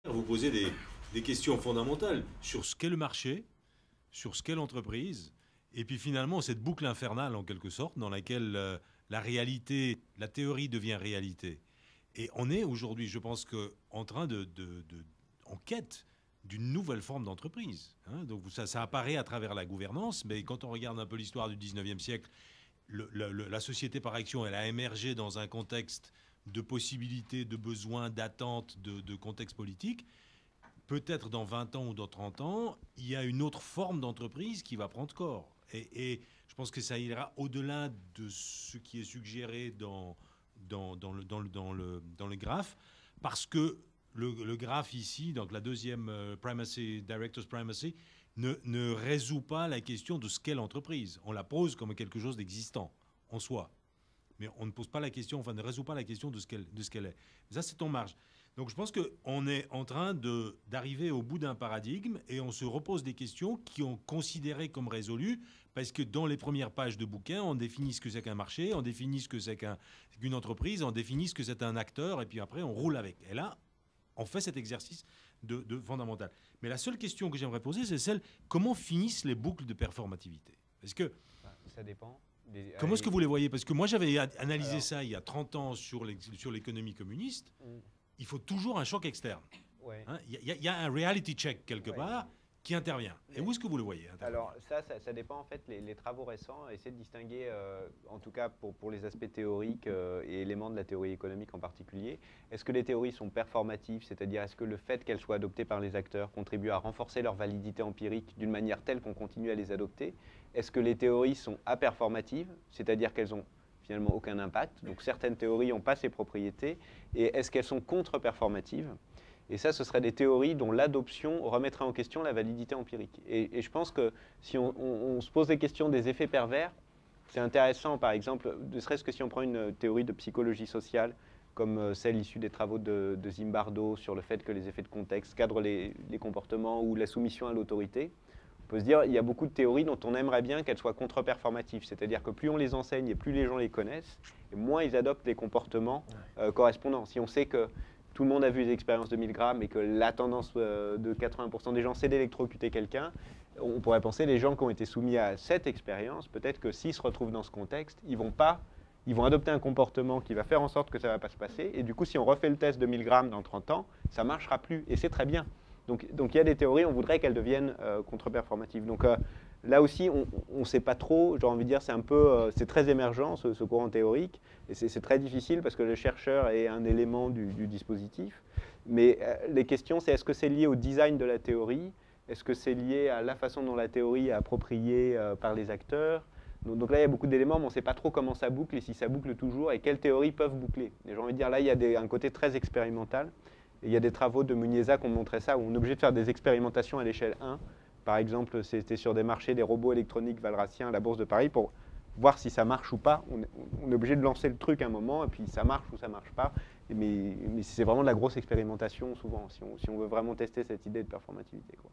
Vous posez des questions fondamentales sur ce qu'est le marché, sur ce qu'est l'entreprise, et puis finalement cette boucle infernale en quelque sorte dans laquelle la réalité, la théorie devient réalité. Et on est aujourd'hui, je pense, en train en quête d'une nouvelle forme d'entreprise. Hein. Donc ça apparaît à travers la gouvernance, mais quand on regarde un peu l'histoire du 19e siècle, la société par action, elle a émergé dans un contexte de possibilités, de besoins, d'attentes, de contexte politique. Peut-être dans 20 ans ou dans 30 ans, il y a une autre forme d'entreprise qui va prendre corps. Et je pense que ça ira au-delà de ce qui est suggéré dans le graphe, parce que le graphe ici, donc la deuxième primacy, director's primacy, ne résout pas la question de ce qu'est l'entreprise. On la pose comme quelque chose d'existant en soi. Mais on ne pose pas la question, enfin ne résout pas la question de ce qu'elle est. Ça, c'est en marge. Donc je pense qu'on est en train d'arriver au bout d'un paradigme et on se repose des questions qui ont considéré comme résolues parce que dans les premières pages de bouquins, on définit ce que c'est qu'un marché, on définit ce que c'est qu'une entreprise, on définit ce que c'est un acteur et puis après on roule avec. Et là, on fait cet exercice de fondamental. Mais la seule question que j'aimerais poser, c'est celle, comment finissent les boucles de performativité? Parce que Ça dépend. comment est-ce que vous les voyez? Parce que moi, j'avais analysé Alors, ça il y a 30 ans sur l'économie communiste. mm, Il faut toujours un choc externe. ouais, Hein. Il y a un reality check quelque ouais. part qui intervient. Et Mais, où est-ce que vous le voyez intervenir? alors, ça dépend en fait. Les travaux récents essaient de distinguer, en tout cas pour les aspects théoriques et éléments de la théorie économique en particulier, est-ce que les théories sont performatives, c'est-à-dire est-ce que le fait qu'elles soient adoptées par les acteurs contribue à renforcer leur validité empirique d'une manière telle qu'on continue à les adopter? Est-ce que les théories sont aperformatives, c'est-à-dire qu'elles ont finalement aucun impact? Donc certaines théories n'ont pas ces propriétés. Et est-ce qu'elles sont contre-performatives? Et ça, ce seraient des théories dont l'adoption remettrait en question la validité empirique. Et je pense que si on se pose des questions des effets pervers, c'est intéressant, par exemple, ne serait-ce que si on prend une théorie de psychologie sociale, comme celle issue des travaux de Zimbardo sur le fait que les effets de contexte cadrent les comportements ou la soumission à l'autorité. On peut se dire qu'il y a beaucoup de théories dont on aimerait bien qu'elles soient contre-performatives, c'est-à-dire que plus on les enseigne et plus les gens les connaissent, et moins ils adoptent les comportements correspondants. Si on sait que tout le monde a vu les expériences de 1000 grammes et que la tendance de 80% des gens, c'est d'électrocuter quelqu'un, on pourrait penser les gens qui ont été soumis à cette expérience, peut-être que s'ils se retrouvent dans ce contexte, ils vont adopter un comportement qui va faire en sorte que ça ne va pas se passer. Et du coup, si on refait le test de 1000 grammes dans 30 ans, ça ne marchera plus. Et c'est très bien. Donc il y a des théories, on voudrait qu'elles deviennent contre-performatives. Donc là aussi, on ne sait pas trop, j'ai envie de dire, c'est très émergent ce courant théorique, et c'est très difficile parce que le chercheur est un élément du dispositif. Mais les questions, c'est est-ce que c'est lié au design de la théorie? Est-ce que c'est lié à la façon dont la théorie est appropriée par les acteurs? Donc là, il y a beaucoup d'éléments, mais on ne sait pas trop comment ça boucle et si ça boucle toujours et quelles théories peuvent boucler. Et j'ai envie de dire, là, il y a un côté très expérimental. Et il y a des travaux de Muniesa qui ont montré ça, où on est obligé de faire des expérimentations à l'échelle 1. Par exemple, c'était sur des marchés des robots électroniques valraciens à la Bourse de Paris pour voir si ça marche ou pas. On est obligé de lancer le truc un moment, et puis ça marche ou ça marche pas. Mais c'est vraiment de la grosse expérimentation souvent, si on veut vraiment tester cette idée de performativité, quoi.